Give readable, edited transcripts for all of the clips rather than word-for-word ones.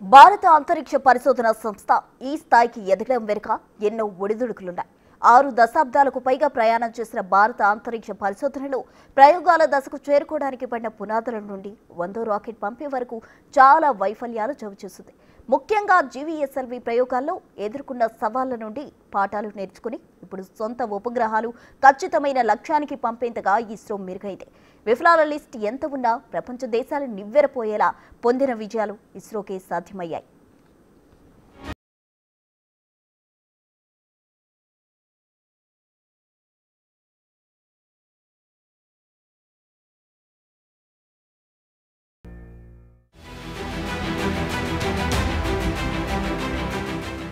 భారత అంతరిక్ష పరిశోధన సంస్థ ఈ స్థాయికి ఎదగడం వెనుక ఎన్నో ఒడిదుడుకులున్నాయి. 6 దశాబ్దాలకు పైగా ప్రయాణం చేసిన భారత అంతరిక్ష పరిశోధనలో ప్రయోగాల దశకు చేరుకోవడానికి పడిన పునాదుల నుండి 100వ రాకెట్ పంపే వరకు చాలా వైఫల్యాలు చవిచూసింది. ముఖ్యంగా జీవీఎస్ఎల్వి ప్రయోగాల్లో ఎదుర్కొన్న సవాళ్ల నుండి పాఠాలు నేర్చుకుని ఇప్పుడు సొంత ఉపగ్రహాలు ఖచ్చితమైన లక్ష్యానికి పంపేంతగా ఇస్రో మెరుగైంది. విఫలాల లిస్ట్ ఎంత ఉన్నా ప్రపంచ దేశాలు నివ్వెరపోయేలా పొందిన విజయాలు ఇస్రోకే సాధ్యమయ్యాయి.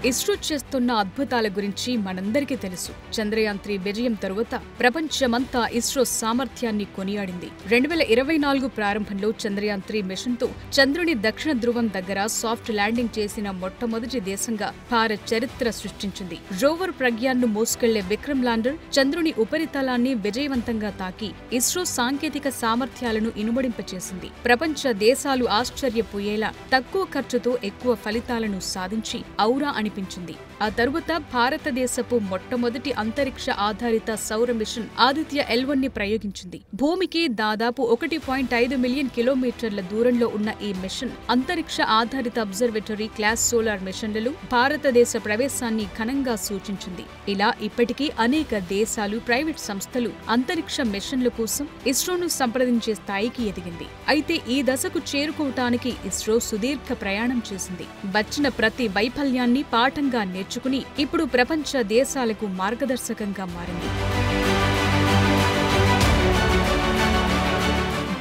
ఇస్రో చేస్తున్న అద్భుతాల గురించి మనందరికీ తెలుసు. చంద్రయాన్-3 విజయం తరువాత ప్రపంచమంతా ఇస్రో సామర్థ్యాన్ని కొనియాడింది. 2024 ప్రారంభంలో చంద్రయాన్-3 మిషన్తో చంద్రుని దక్షిణ ధ్రువం దగ్గర సాఫ్ట్ ల్యాండింగ్ చేసిన మొట్టమొదటి దేశంగా భారత్ చరిత్ర సృష్టించింది. రోవర్ ప్రజ్ఞాన్ను మోసుకెళ్లే విక్రమ్ ల్యాండర్ చంద్రుని ఉపరితలాన్ని విజయవంతంగా తాకి ఇస్రో సాంకేతిక సామర్థ్యాలను ఇనుమడింపచేసింది. ప్రపంచ దేశాలు ఆశ్చర్యపోయేలా తక్కువ ఖర్చుతో ఎక్కువ ఫలితాలను సాధించి ఔరా అనిపించింది. ఆ తరువాత భారతదేశపు మొట్టమొదటి అంతరిక్ష ఆధారిత సౌర మిషన్ ఆదిత్య L1 ని ప్రయోగించింది. భూమికి దాదాపు 1.5 మిలియన్ కిలోమీటర్ల దూరంలో ఉన్న ఈ మిషన్ అంతరిక్ష ఆధారిత అబ్జర్వేటరీ క్లాస్ సోలార్ మిషన్లలో భారతదేశ ప్రవేశాన్ని ఘనంగా సూచించింది. ఇలా ఇప్పటికీ అనేక దేశాలు, ప్రైవేట్ సంస్థలు అంతరిక్ష మిషన్ల కోసం ఇస్రోను సంప్రదించే స్థాయికి ఎదిగింది. అయితే ఈ దశకు చేరుకోవటానికి ఇస్రో సుదీర్ఘ ప్రయాణం చేసింది. వచ్చిన ప్రతి వైఫల్యాన్ని పాఠంగా నేర్చుకుని ఇప్పుడు ప్రపంచ దేశాలకు మార్గదర్శకంగా మారింది.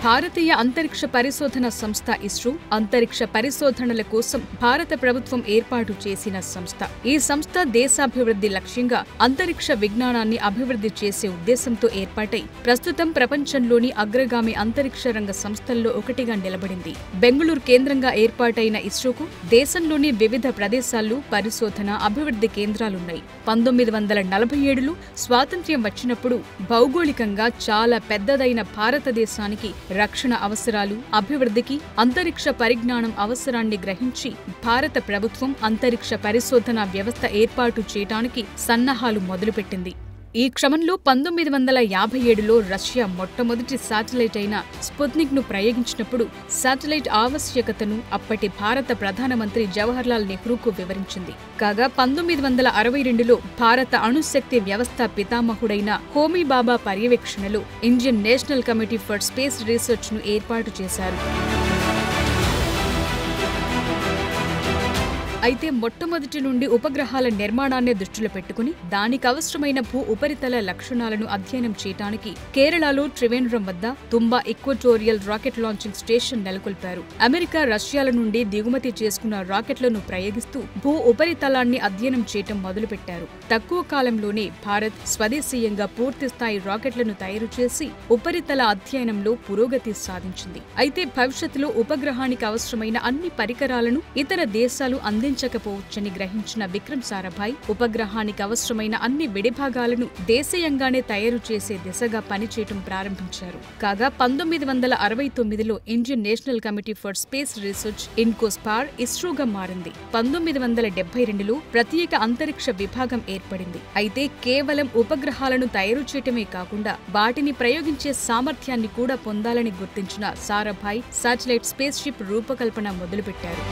భారతీయ అంతరిక్ష పరిశోధన సంస్థ ఇస్రో అంతరిక్ష పరిశోధనల కోసం భారత ప్రభుత్వం ఏర్పాటు చేసిన సంస్థ. ఈ సంస్థ దేశాభివృద్ధి లక్ష్యంగా అంతరిక్ష విజ్ఞానాన్ని అభివృద్ధి చేసే ఉద్దేశంతో ఏర్పాటై ప్రస్తుతం ప్రపంచంలోని అగ్రగామి అంతరిక్ష రంగ సంస్థల్లో ఒకటిగా నిలబడింది. బెంగళూరు కేంద్రంగా ఏర్పాటైన ఇస్రోకు దేశంలోని వివిధ ప్రదేశాల్లో పరిశోధన, అభివృద్ధి కేంద్రాలున్నాయి. 1947లో స్వాతంత్ర్యం వచ్చినప్పుడు భౌగోళికంగా చాలా పెద్దదైన భారతదేశానికి రక్షణ అవసరాలు, అభివృద్ధికి అంతరిక్ష పరిజ్ఞానం అవసరాన్ని గ్రహించి భారత ప్రభుత్వం అంతరిక్ష పరిశోధన వ్యవస్థ ఏర్పాటు చేయడానికి సన్నాహాలు మొదలుపెట్టింది. ఈ క్రమంలో 1957లో రష్యా మొట్టమొదటి శాటిలైట్ అయిన స్పుత్నిక్ ను ప్రయోగించినప్పుడు శాటిలైట్ ఆవశ్యకతను అప్పటి భారత ప్రధానమంత్రి జవహర్లాల్ నెహ్రూకు వివరించింది. కాగా 1962లో భారత అణుశక్తి వ్యవస్థ పితామహుడైన హోమీ బాబా పర్యవేక్షణలో Indian national committee for space research ను ఏర్పాటు చేశారు. అయితే మొట్టమొదటి నుండి ఉపగ్రహాల నిర్మాణాన్ని దృష్టిలో పెట్టుకుని దానికి అవసరమైన భూ ఉపరితల లక్షణాలను అధ్యయనం చేయడానికి కేరళలో త్రివేంద్రం వద్ద తుంబా ఈక్వటోరియల్ రాకెట్ లాంచింగ్ స్టేషన్ నెలకొల్పారు. అమెరికా, రష్యాల నుండి దిగుమతి చేసుకున్న రాకెట్లను ప్రయోగిస్తూ భూ ఉపరితలాన్ని అధ్యయనం చేయటం మొదలుపెట్టారు. తక్కువ కాలంలోనే భారత్ స్వదేశీయంగా పూర్తిస్థాయి రాకెట్లను తయారు చేసి ఉపరితల అధ్యయనంలో పురోగతి సాధించింది. అయితే భవిష్యత్తులో ఉపగ్రహానికి అవసరమైన అన్ని పరికరాలను ఇతర దేశాలు అందించకపోవచ్చని గ్రహించిన విక్రమ్ సారాభాయ్ ఉపగ్రహానికి అవసరమైన అన్ని విడిభాగాలను దేశీయంగానే తయారు చేసే దిశగా పనిచేయటం ప్రారంభించారు. కాగా 1969లో Indian national committee for space research INCOSPAR ఇస్రోగా మారింది. 1972లో ప్రత్యేక అంతరిక్ష విభాగం ఏర్పడింది. అయితే కేవలం ఉపగ్రహాలను తయారు చేయటమే కాకుండా వాటిని ప్రయోగించే సామర్థ్యాన్ని కూడా పొందాలని గుర్తించిన సారాభాయ్ శాటిలైట్ స్పేస్ షిప్ రూపకల్పన మొదలుపెట్టారు.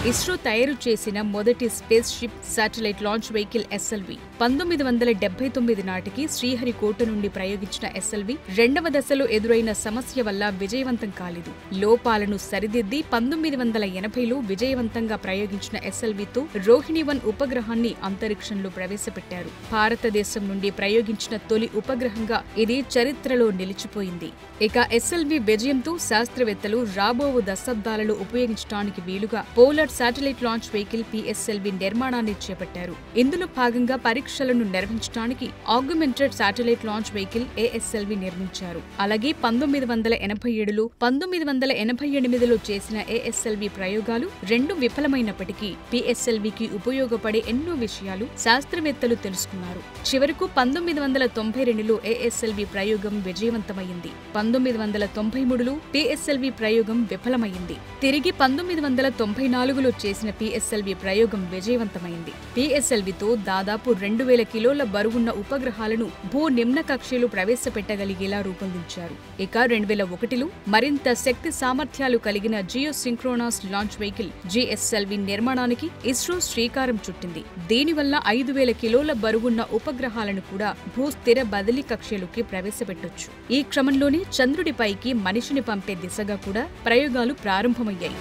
ఇస్రో తయారు చేసిన మొదటి space ship satellite launch vehicle SLV 1979 నాటికి శ్రీహరికోట నుండి ప్రయోగించిన SLV రెండవ దశలో ఎదురైన సమస్య వల్ల విజయవంతం కాలేదు. లోపాలను సరిదిద్ది 1980లో విజయవంతంగా ప్రయోగించిన SLVతో రోహిణి-1 ఉపగ్రహాన్ని అంతరిక్షంలో ప్రవేశపెట్టారు. భారతదేశం నుండి ప్రయోగించిన తొలి ఉపగ్రహంగా ఇది చరిత్రలో నిలిచిపోయింది. ఇక SLV విజయంతో శాస్త్రవేత్తలు రాబోవు దశాబ్దాలలో ఉపయోగించడానికి వీలుగా polar satellite launch vehicle PSLV నిర్మాణాన్ని చేపట్టారు. ఇందులో భాగంగా పరీక్షలను నిర్వహించడానికి augmented satellite launch vehicle ASLV నిర్మించారు. అలాగే 1987లో 1988లో చేసిన ASLV ప్రయోగాలు రెండు విఫలమైనప్పటికీ PSLVకి ఉపయోగపడే ఎన్నో విషయాలు శాస్త్రవేత్తలు తెలుసుకున్నారు. చివరకు 1992లో ASLV ప్రయోగం విజయవంతమైంది. 1993లో PSLV ప్రయోగం విఫలమైంది. తిరిగి 1994లో చేసిన PSLV ప్రయోగం విజయవంతమైంది. PSLVతో దాదాపు 2000 కిలోల బరువున్న ఉపగ్రహాలను భూ నిమ్న కక్షలో ప్రవేశపెట్టగలిగేలా రూపొందించారు. ఇక 2001లో మరింత శక్తి సామర్థ్యాలు కలిగిన జియోసింక్రోనస్ లాంచ్ వెహికల్ GSLV నిర్మాణానికి ఇస్రో శ్రీకారం చుట్టింది. దీనివల్ల 5000 కిలోల బరువున్న ఉపగ్రహాలను కూడా భూ స్థిర బదిలీ కక్షలోకి ప్రవేశపెట్టొచ్చు. ఈ క్రమంలోనే చంద్రుడిపైకి మనిషిని పంపే దిశగా కూడా ప్రయోగాలు ప్రారంభమయ్యాయి.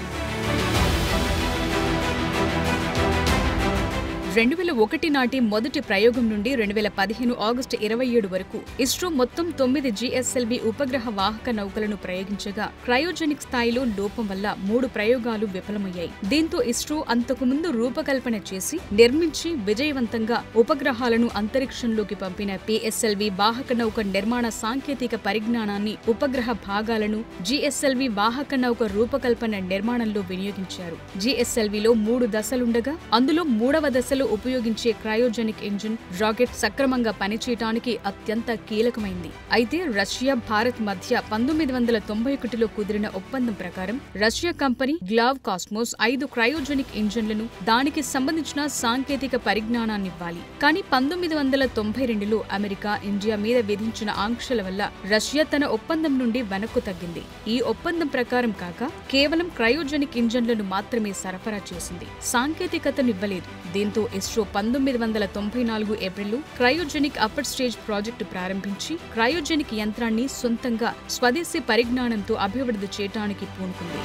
2001 నాటి మొదటి ప్రయోగం నుండి 2015 ఆగస్టు 27 వరకు ఇస్రో మొత్తం 9 GSLV ఉపగ్రహ వాహక నౌకలను ప్రయోగించగా క్రయోజెనిక్ స్థాయిలో లోపం వల్ల 3 ప్రయోగాలు విఫలమయ్యాయి. దీంతో ఇస్రో అంతకుముందు రూపకల్పన చేసి నిర్మించి విజయవంతంగా ఉపగ్రహాలను అంతరిక్షంలోకి పంపిన PSLV వాహక నౌక నిర్మాణ సాంకేతిక పరిజ్ఞానాన్ని, ఉపగ్రహ భాగాలను GSLV వాహక నౌక రూపకల్పన నిర్మాణంలో వినియోగించారు. GSLVలో 3 దశలుండగా అందులో 3వ దశలో ఉపయోగించే క్రయోజెనిక్ ఇంజిన్ రాకెట్ సక్రమంగా పనిచేయడానికి అత్యంత కీలకమైంది. అయితే రష్యా, భారత్ మధ్య 1991లో కుదిరిన ఒప్పందం ప్రకారం రష్యా కంపెనీ గ్లావ్ కాస్మోస్ 5 క్రయోజెనిక్ ఇంజిన్లను, దానికి సంబంధించిన సాంకేతిక పరిజ్ఞానాన్నివ్వాలి. కానీ 1992లో అమెరికా, ఇండియా మీద విధించిన ఆంక్షల వల్ల రష్యా తన ఒప్పందం నుండి వెనక్కు తగ్గింది. ఈ ఒప్పందం ప్రకారం కాక కేవలం క్రయోజెనిక్ ఇంజిన్లను మాత్రమే సరఫరా చేసింది, సాంకేతికతనివ్వలేదు. దీంతో ఇస్రో 1994 ఏప్రిల్లో క్రయోజెనిక్ అప్పర్ స్టేజ్ ప్రాజెక్టు ప్రారంభించి క్రయోజెనిక్ యంత్రాన్ని సొంతంగా స్వదేశీ పరిజ్ఞానంతో అభివృద్ధి చేయడానికి పూనుకుంది.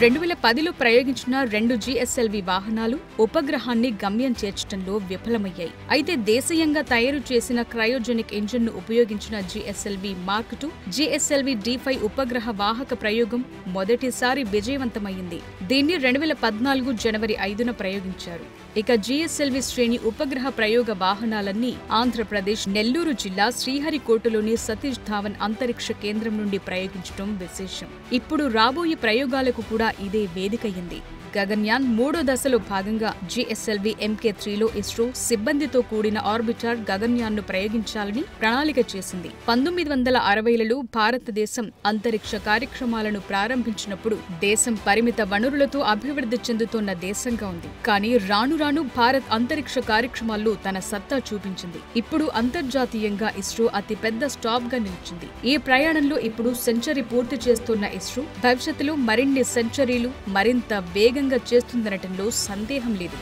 2010లో ప్రయోగించిన 2 GSLV వాహనాలు ఉపగ్రహాన్ని గమ్యం చేర్చడంలో విఫలమయ్యాయి. అయితే దేశీయంగా తయారు చేసిన క్రయోజెనిక్ ఇంజిన్ను ఉపయోగించిన GSLV Mark II, GSLV D5 ఉపగ్రహ వాహక ప్రయోగం మొదటిసారి విజయవంతమైంది. దీన్ని 2014 జనవరి 5న ప్రయోగించారు. ఇక GSLV శ్రేణి ఉపగ్రహ ప్రయోగ వాహనాలన్నీ ఆంధ్రప్రదేశ్ నెల్లూరు జిల్లా శ్రీహరికోటలోని సతీష్ ధావన్ అంతరిక్ష కేంద్రం నుండి ప్రయోగించడం విశేషం. ఇప్పుడు రాబోయే ప్రయోగాలకు కూడా ఇదే వేదికయ్యింది. గగన్యాన్ 3వ దశలో భాగంగా GSLV MK3లో ఇస్రో సిబ్బందితో కూడిన ఆర్బిటర్ గగన్యాన్ను ప్రయోగించాలని ప్రణాళిక చేసింది. 1960లలో భారతదేశం అంతరిక్ష కార్యక్రమాలను ప్రారంభించినప్పుడు దేశం పరిమిత వనరులతో అభివృద్ధి చెందుతున్న దేశంగా ఉంది. కానీ రాను రాను భారత్ అంతరిక్ష కార్యక్రమాల్లో తన సత్తా చూపించింది. ఇప్పుడు అంతర్జాతీయంగా ఇస్రో అతి పెద్ద స్టాప్ గా నిలిచింది. ఈ ప్రయాణంలో ఇప్పుడు సెంచరీ పూర్తి చేస్తున్న ఇస్రో భవిష్యత్తులో మరిన్ని సెంచరీలు మరింత వేగంగా చేస్తుందనటంలో సందేహం లేదు.